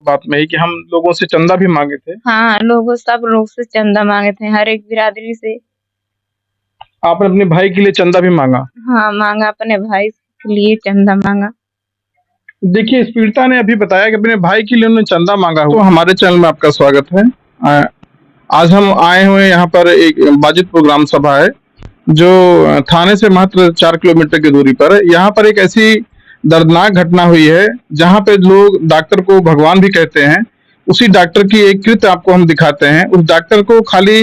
बात में ही कि हम लोगों से चंदा भी मांगे थे। हाँ, सब लोग से चंदा मांगे थे, हर एक बिरादरी से। आपने अपने भाई के लिए चंदा भी मांगा? हाँ, मांगा, अपने भाई के लिए चंदा मांगा। देखिए, इस पीड़िता ने अभी बताया कि अपने भाई के लिए उन्होंने चंदा मांगा। तो हमारे चैनल में आपका स्वागत है। आज हम आए हुए हैं यहाँ पर, एक बाजितपुर ग्राम सभा है जो थाने से मात्र 4 किलोमीटर की दूरी पर है। यहाँ पर एक ऐसी दर्दनाक घटना हुई है जहाँ पे लोग डॉक्टर को भगवान भी कहते हैं। उसी डॉक्टर की एक कृत्य आपको हम दिखाते हैं। उस डॉक्टर को खाली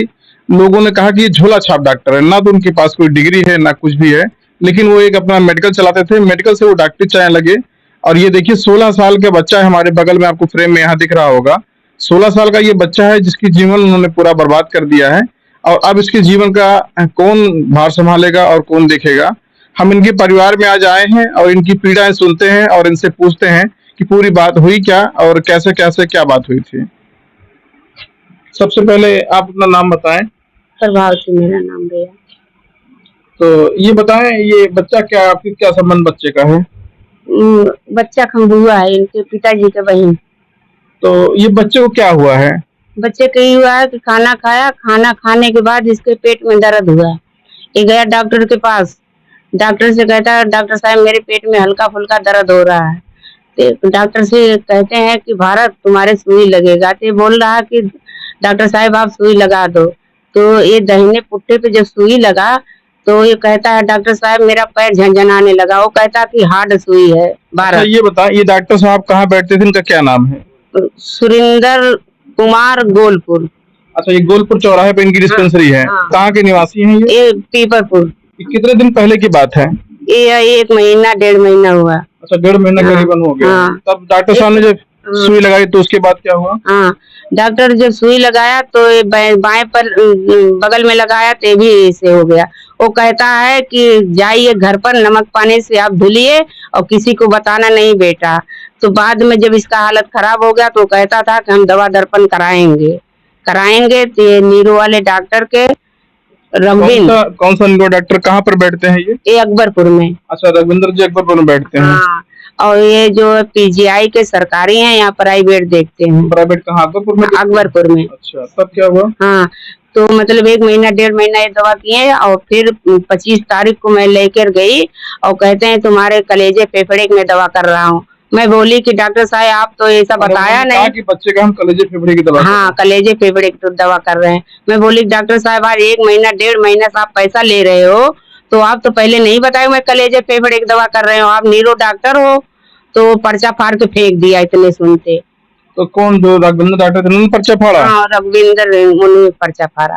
लोगों ने कहा कि ये झोला छाप डॉक्टर है, ना तो उनके पास कोई डिग्री है ना कुछ भी है, लेकिन वो एक अपना मेडिकल चलाते थे। मेडिकल से वो डॉक्टरी चलाने लगे। और ये देखिए 16 साल का बच्चा है, हमारे बगल में आपको फ्रेम में यहाँ दिख रहा होगा। 16 साल का ये बच्चा है जिसकी जीवन उन्होंने पूरा बर्बाद कर दिया है। और अब इसके जीवन का कौन भार संभालेगा और कौन देखेगा। हम इनके परिवार में आज आए हैं और इनकी पीड़ाएं सुनते हैं और इनसे पूछते हैं कि पूरी बात हुई क्या और कैसे कैसे क्या बात हुई थी। सबसे पहले आप अपना नाम बताएं। प्रभावती मेरा नाम भैया। तो ये बताएं, ये बच्चा क्या, आपकी क्या संबंध बच्चे का है? बच्चा खंबुआ है, इनके पिताजी का बहन। तो ये बच्चे को क्या हुआ है? बच्चे को ये हुआ है कि खाना खाया, खाना खाने के बाद इसके पेट में दर्द हुआ। ये गया डॉक्टर के पास, डॉक्टर से कहता है डॉक्टर साहब मेरे पेट में हल्का फुल्का दर्द हो रहा है। तो डॉक्टर से कहते हैं कि भारत तुम्हारे सुई लगेगा। तो बोल रहा कि डॉक्टर साहब आप सुई लगा दो। तो ये दाहिने पुट्टे पे जब सुई लगा तो ये कहता है डॉक्टर साहब मेरा पैर झंझनाने लगा। वो कहता कि हार्ड सुई है। अच्छा, ये बता, ये डॉक्टर साहब कहाँ बैठते थे, इनका क्या नाम है? सुरेंद्र कुमार गोलपुर। अच्छा, ये गोलपुर चौराहे पे इनकी डिस्पेंसरी है। कहाँ के निवासी हैं ये पीपरपुर। कितने दिन पहले की बात है? ये 1 महीना 1.5 महीना हुआ। अच्छा, 1.5 महीना करीबन हो गया। तब डॉक्टर साहब ने जब सुई लगाई तो उसके बाद क्या हुआ? हाँ, डॉक्टर जब सुई लगाया तो बाएं पर बगल में लगाया तो भी ऐसे हो गया। वो कहता है कि जाइए घर पर, नमक पानी से आप धुलिए और किसी को बताना नहीं बेटा। तो बाद में जब इसका हालत खराब हो गया तो कहता था कि हम दवा दर्पण कराएंगे। तो ये नीरो वाले डॉक्टर के रघुविंद्र। कौन सा नीरो डॉक्टर कहाँ पर बैठते हैं ये अकबरपुर में। अच्छा, रघुविंद्र जी अकबरपुर में बैठते हैं। हाँ, और ये जो पीजीआई के सरकारी हैं, यहाँ प्राइवेट देखते हैं। प्राइवेट कहाँ? अकबरपुर में? अकबरपुर में। अच्छा, तब क्या हुआ? हाँ, तो मतलब 1 महीना 1.5 महीना ये दवा किए और फिर 25 तारीख को मैं लेकर गई और कहते हैं तुम्हारे कलेजे फेफड़े में दवा कर रहा हूँ। मैं बोली कि डॉक्टर साहब आप तो ऐसा बताया नहीं कि बच्चे का हम कलेजे फेफड़े की दवा। हाँ, कलेजे फेफड़े की दवा कर रहे हैं। मैं बोली डॉक्टर साहब आज 1 महीना 1.5 महीना से आप पैसा ले रहे हो तो आप तो पहले नहीं बताए मैं कलेजे फेफड़े की दवा कर रहे हो, आप नीरो डॉक्टर हो। तो पर्चा फाड़ के फेंक दिया इतने सुनते। तो कौन, जो रघुविंद्र डॉक्टर थे उन्होंने पर्चा फाड़ा? हाँ, रघुविंद्र उन्होंने पर्चा फाड़ा।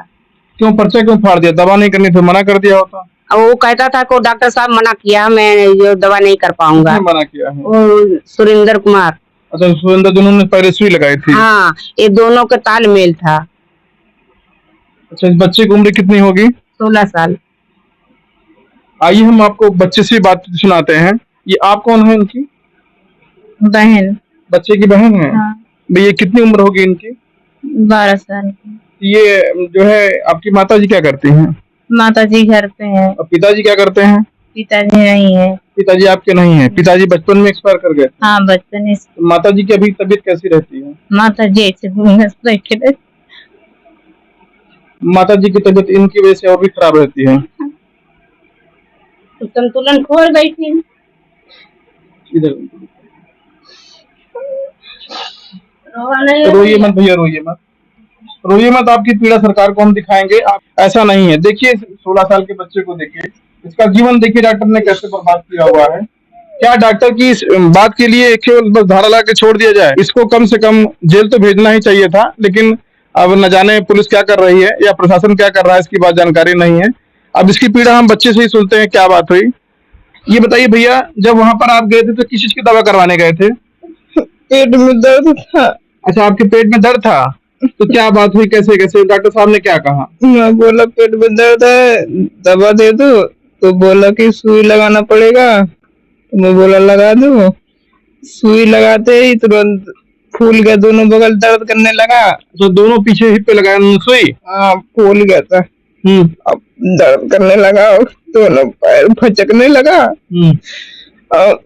क्यों पर्चा क्यों फाड़ दिया? दवा नहीं करनी तो मना कर दिया होता। वो कहता था को डॉक्टर साहब मना किया, मैं ये दवा नहीं कर पाऊंगा। मना किया है? वो सुरेंद्र कुमार। अच्छा, सुरेंद्र दोनों ने पहले सुई लगाई थी? हाँ, ये दोनों का तालमेल था। अच्छा, इस बच्चे की उम्र कितनी होगी? 16 साल। आइए हम आपको बच्चे से बात सुनाते हैं। ये आप कौन है? इनकी बहन। बच्चे की बहन है? हाँ। भैया कितनी उम्र होगी इनकी? 12 साल की। ये जो है आपकी माता जी क्या करती हैं? माता जी घर पे है। और पिताजी क्या करते हैं? पिताजी नहीं है। पिताजी आपके नहीं है? पिताजी बचपन में एक्सपायर कर गए? हाँ, बचपन में। तो माता जी की अभी तबीयत कैसी रहती है? माता जी से माता जी की तबीयत इनकी वजह से और भी खराब रहती है। संतुलन खो गई थी। इधर रोइए मत भैया, रोइए मत। आपकी पीड़ा सरकार को हम दिखाएंगे। आप ऐसा नहीं है। देखिए 16 साल के बच्चे को देखिए, इसका जीवन देखिए डॉक्टर ने कैसे बर्बाद किया हुआ है। क्या डॉक्टर की इस बात के लिए केवल बस धारा ला के छोड़ दिया जाए? इसको कम से कम जेल तो भेजना ही चाहिए था, लेकिन अब न जाने पुलिस क्या कर रही है या प्रशासन क्या कर रहा है, इसकी बात जानकारी नहीं है। अब इसकी पीड़ा हम बच्चे से ही सुनते हैं क्या बात हुई। ये बताइए भैया, जब वहां पर आप गए थे तो किस चीज की दवा करवाने गए थे? पेट में दर्द था। अच्छा, आपके पेट में दर्द था? तो क्या बात हुई, कैसे कैसे? डॉक्टर साहब ने क्या कहा? मैं बोला पेट में दर्द है, दवा दे दो। तो बोला कि सुई लगाना पड़ेगा। तो मैं बोला लगा दो। सुई लगाते ही तुरंत फूल गया, दोनों बगल दर्द करने लगा। तो दोनों पीछे हिप पे लगाया सुई? हाँ, फूल गया था। अब दर्द करने लगा, दोनों पैर फचकने लगा और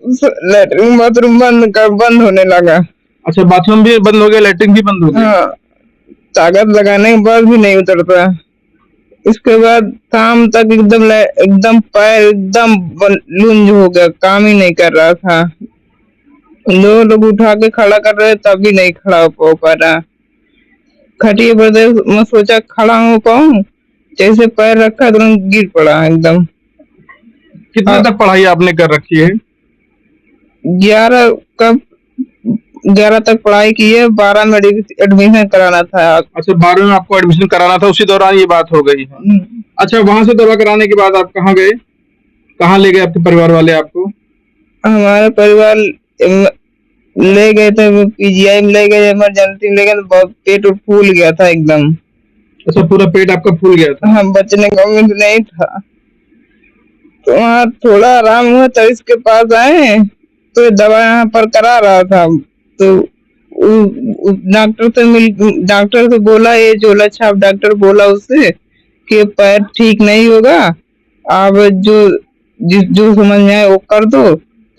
लैट्रिन बाथरूम बंद होने लगा। अच्छा, बाथरूम भी बंद हो गया, लैट्रिन भी बंद हो गई। हाँ, ताकत लगाने के बाद भी नहीं उतरता। इसके बाद शाम तक एकदम पैर एकदम लूंज हो गया, काम ही नहीं कर रहा था। लोग उठा के खड़ा कर रहे तब भी नहीं खड़ा हो पा रहा। खटिए पर मैं सोचा खड़ा हो पाऊं, जैसे पैर रखा तुरंत गिर पड़ा एकदम। कितने तक पढ़ाई आपने कर रखी है? 11 कब 11 तक पढ़ाई की है, 12 में एडमिशन कराना था। अच्छा, 12 में आपको एडमिशन कराना था, उसी दौरान ये बात हो गई है। अच्छा, वहां से दवा कराने के बाद आप कहाँ गए? कहाँ ले गए आपके परिवार वाले आपको? हमारे परिवार ले गए थे, पीजीआई में ले गए, इमरजेंसी में ले गए, तो बहुत पेट फूल गया था एकदम। अच्छा, पूरा पेट आपका फूल गया था? हाँ, बचने का उम्मीद नहीं था। तो वहाँ थोड़ा आराम हुआ तब इसके पास आए, तो दवा यहाँ पर करा रहा था। तो डॉक्टर से बोला, ये झोला छाप डॉक्टर बोला उससे कि पैर ठीक नहीं होगा, आप जो समझ में आए वो कर दो।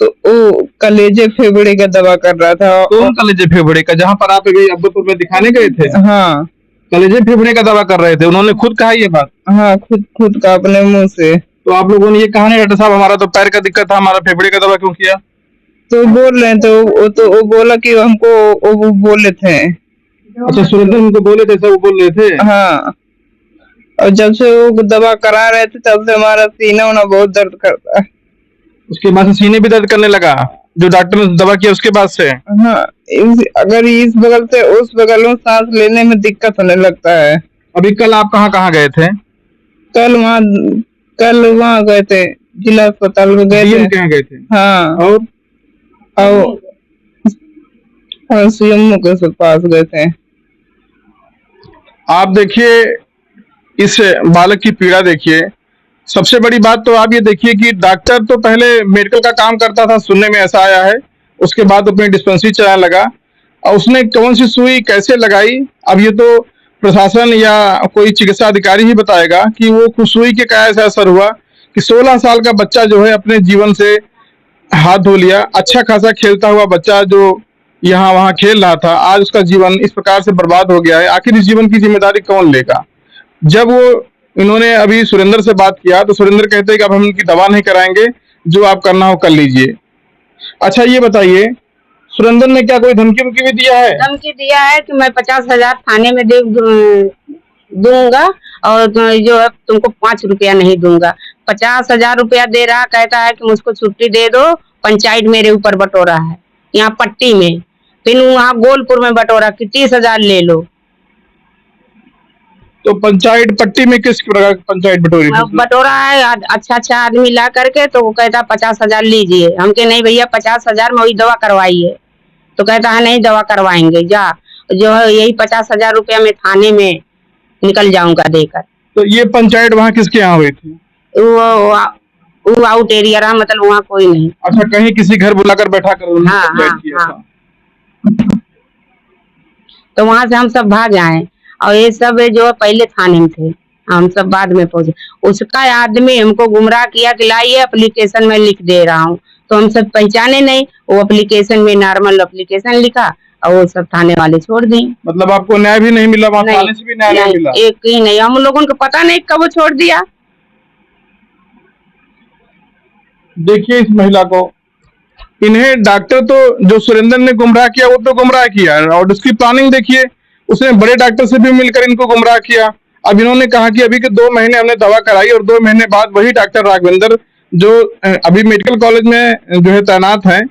तो वो कलेजे फेफड़े का दवा कर रहा था। कौन कलेजे फेफड़े का? जहाँ पर आप अभी अब्बुपुर में दिखाने गए थे? हाँ, कलेजे फेफड़े का दवा कर रहे थे, उन्होंने खुद कहा ये बात? हाँ, खुद का अपने मुंह से। तो आप लोगों ने ये कहा नहीं डॉक्टर साहब हमारा तो पैर का दिक्कत था, हमारा फेफड़े का दवा क्यों किया? तो बोल रहे थे, तो वो बोला कि हमको वो बोले थे। अच्छा, सुरेंद्र उनको बोले थे, सब वो बोल रहे थे? हाँ, और जब से वो दवा करा रहे थे तब से हमारा सीना उना बहुत दर्द करता है। उसके बाद से सीने भी दर्द करने लगा जो डॉक्टर ने दवा किया उसके बाद से? हाँ, अगर इस बगल से उस बगल में सांस लेने में दिक्कत होने लगता है। अभी कल आप कहाँ कहाँ गए थे? कल वहाँ गए थे, जिला अस्पताल में गए थे। कहाँ गए थे? हाँ, और सीएमओ के पास गए थे। आप देखिए इस बालक की पीड़ा देखिए। सबसे बड़ी बात तो आप ये देखिए कि डॉक्टर तो पहले मेडिकल का काम करता था, सुनने में ऐसा आया है, उसके बाद अपनी डिस्पेंसरी चलाने लगा। और उसने कौन सी सुई कैसे लगाई, अब ये तो प्रशासन या कोई चिकित्सा अधिकारी ही बताएगा कि वो सुई के क्या ऐसा असर हुआ कि 16 साल का बच्चा जो है अपने जीवन से हाथ धो लिया। अच्छा खासा खेलता हुआ बच्चा जो यहाँ वहाँ खेल रहा था, आज उसका जीवन इस प्रकार से बर्बाद हो गया है। आखिर इस जीवन की जिम्मेदारी कौन लेगा? जब वो इन्होंने अभी सुरेंद्र से बात किया तो सुरेंद्र कहते हैं कि अब हम इनकी दवा नहीं कराएंगे, जो आप करना हो कर लीजिए। अच्छा, ये बताइए सुरेंद्र ने क्या कोई धमकी वमकी भी दिया है? धमकी दिया है कि मैं 50,000 थाने में दूंगा और जो है तुमको 5 रुपया नहीं दूंगा। 50,000 रुपया दे रहा, कहता है कि मुझको छुट्टी दे दो, पंचायत मेरे ऊपर बटोरा है यहाँ पट्टी में, फिर वहाँ गोलपुर में बटोरा कि 30,000 ले लो। तो पंचायत पट्टी में किस प्रकार पंचायत बटोरी? बटोरा है अच्छा आदमी ला करके, तो वो कहता 50,000 लीजिए। हमके नहीं भैया 50,000 में वही दवा करवाइए। तो कहता है नहीं दवा करवाएंगे, जा जो है यही 50,000 रुपया में थाने में निकल जाऊंगा देकर। तो ये पंचायत वहाँ किसके यहाँ हुई थी? वो आउट एरिया रहा, मतलब वहाँ कोई नहीं। अच्छा, कहीं किसी घर बुलाकर बैठा कर हाँ, पंचायत किया था? तो वहां से हम सब भाग आए और ये सब जो पहले थाने में थे, हम सब बाद में पहुंचे। उसका आदमी हमको गुमराह किया कि लाइए एप्लीकेशन में लिख दे रहा हूँ, तो हम सब पहचाने नहीं। वो एप्लीकेशन में नॉर्मल एप्लीकेशन लिखा और वो सब थाने वाले छोड़ दिए। मतलब आपको न्याय भी नहीं मिला? वहाँ थाने से भी न्याय नहीं मिला? एक ही नहीं, हम लोगों को पता नहीं कब वो छोड़ दिया। देखिए इस महिला को, इन्हें डॉक्टर तो जो सुरेंद्र ने गुमराह किया वो तो गुमराह किया, और उसकी प्लानिंग देखिए, उसने बड़े डॉक्टर से भी मिलकर इनको गुमराह किया। अब इन्होंने कहा कि अभी के 2 महीने हमने दवा कराई और 2 महीने बाद वही डॉक्टर राघवेंद्र जो अभी मेडिकल कॉलेज में जो है तैनात हैं,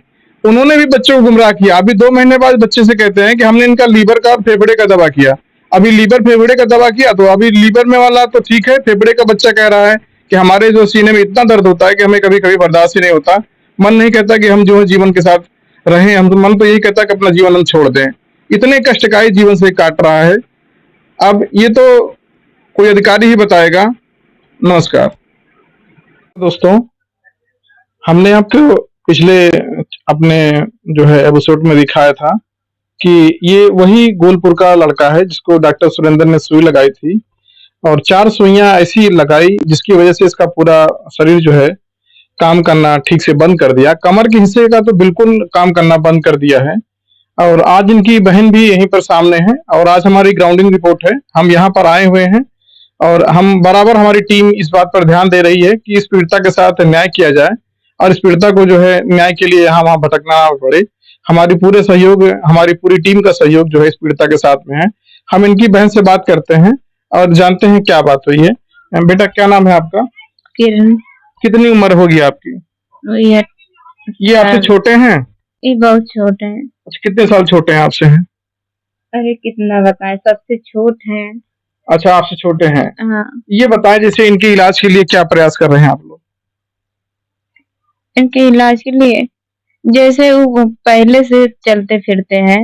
उन्होंने भी बच्चों को गुमराह किया। अभी 2 महीने बाद बच्चे से कहते हैं कि हमने इनका लीवर का फेफड़े का दवा किया। अभी लीवर फेफड़े का दवा किया तो अभी लीवर में वाला तो ठीक है, फेफड़े का बच्चा कह रहा है कि हमारे जो सीने में इतना दर्द होता है कि हमें कभी कभी बर्दाश्त ही नहीं होता, मन नहीं कहता कि हम जो है जीवन के साथ रहें, हम तो मन तो यही कहता है कि अपना जीवन हम छोड़ दें। इतने कष्टकारी जीवन से काट रहा है। अब ये तो कोई अधिकारी ही बताएगा। नमस्कार दोस्तों, हमने आपको पिछले अपने जो है एपिसोड में दिखाया था कि ये वही गोलपुर का लड़का है जिसको डॉक्टर सुरेंद्र ने सुई लगाई थी, और 4 सुइयां ऐसी लगाई जिसकी वजह से इसका पूरा शरीर जो है काम करना ठीक से बंद कर दिया। कमर के हिस्से का तो बिल्कुल काम करना बंद कर दिया है। और आज इनकी बहन भी यहीं पर सामने है और आज हमारी ग्राउंडिंग रिपोर्ट है। हम यहाँ पर आए हुए हैं और हम बराबर हमारी टीम इस बात पर ध्यान दे रही है कि इस पीड़िता के साथ न्याय किया जाए और इस पीड़िता को जो है न्याय के लिए यहाँ वहाँ भटकना ना पड़े। हमारी पूरे सहयोग, हमारी पूरी टीम का सहयोग जो है इस पीड़िता के साथ में है। हम इनकी बहन से बात करते हैं और जानते हैं क्या बात हुई है। बेटा, क्या नाम है आपका? किरण। कितनी उम्र होगी आपकी? ये आपसे छोटे हैं? ये बहुत छोटे हैं। अच्छा, कितने साल छोटे हैं आपसे? हैं अरे कितना बताएं, सबसे छोट हैं। अच्छा, आपसे छोटे हैं। हाँ। ये बताएं, जैसे इनके इलाज के लिए क्या प्रयास कर रहे हैं आप लोग? इनके इलाज के लिए जैसे वो पहले से चलते फिरते हैं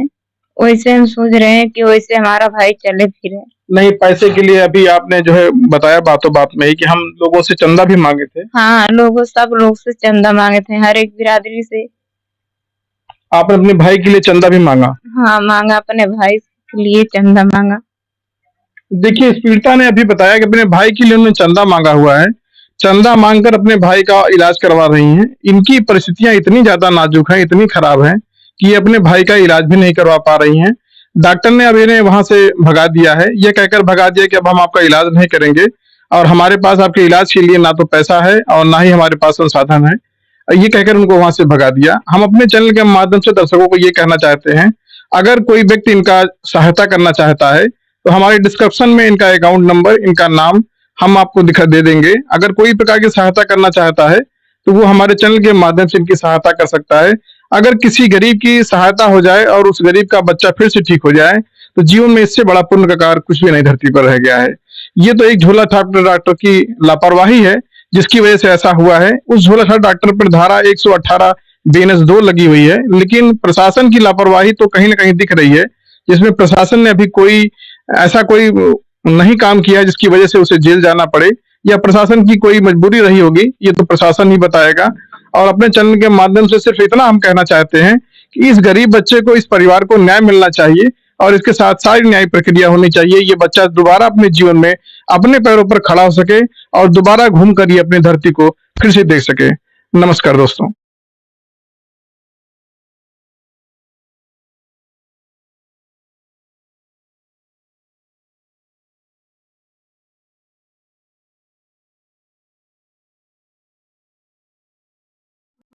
वैसे हम सोच रहे हैं कि वैसे हमारा भाई चले फिरे। नहीं, पैसे के लिए अभी आपने जो है बताया बातों बात में ही कि हम लोगों से चंदा भी मांगे थे। हाँ, सब लोग से चंदा मांगे थे, हर एक बिरादरी से। आपने अपने भाई के लिए चंदा भी मांगा? हाँ, मांगा, अपने भाई के लिए चंदा मांगा। देखिए, इस पीड़िता ने अभी बताया कि अपने भाई के लिए उन्होंने चंदा मांगा हुआ है। चंदा मांगकर अपने भाई का इलाज करवा रही हैं। इनकी परिस्थितियां इतनी ज्यादा नाजुक हैं, इतनी खराब हैं कि ये अपने भाई का इलाज भी नहीं करवा पा रही हैं। डॉक्टर ने अब इन्हें वहां से भगा दिया है, ये कहकर भगा दिया कि अब हम आपका इलाज नहीं करेंगे और हमारे पास आपके इलाज के लिए ना तो पैसा है और ना ही हमारे पास संसाधन है। ये कहकर उनको वहां से भगा दिया। हम अपने चैनल के माध्यम से दर्शकों को ये कहना चाहते हैं, अगर कोई व्यक्ति इनका सहायता करना चाहता है तो हमारे डिस्क्रिप्शन में इनका अकाउंट नंबर, इनका नाम हम आपको दे देंगे। अगर कोई प्रकार की सहायता करना चाहता है तो वो हमारे चैनल के माध्यम से इनकी सहायता कर सकता है। अगर किसी गरीब की सहायता हो जाए और उस गरीब का बच्चा फिर से ठीक हो जाए तो जीवन में इससे बड़ा पुण्य का कार्य कुछ भी नहीं धरती पर रह गया है। ये तो एक झोला छाप डॉक्टर की लापरवाही है जिसकी वजह से ऐसा हुआ है। उस झोला छाप डॉक्टर पर धारा 118 BNS 2 लगी हुई है, लेकिन प्रशासन की लापरवाही तो कहीं ना कहीं दिख रही है, जिसमें प्रशासन ने अभी ऐसा कोई नहीं काम किया जिसकी वजह से उसे जेल जाना पड़े, या प्रशासन की कोई मजबूरी रही होगी, ये तो प्रशासन ही बताएगा। और अपने चैनल के माध्यम से सिर्फ इतना हम कहना चाहते हैं कि इस गरीब बच्चे को, इस परिवार को न्याय मिलना चाहिए और इसके साथ सारी न्याय प्रक्रिया होनी चाहिए। ये बच्चा दोबारा अपने जीवन में अपने पैरों पर खड़ा हो सके और दोबारा घूम कर ये अपनी धरती को फिर से देख सके। नमस्कार दोस्तों।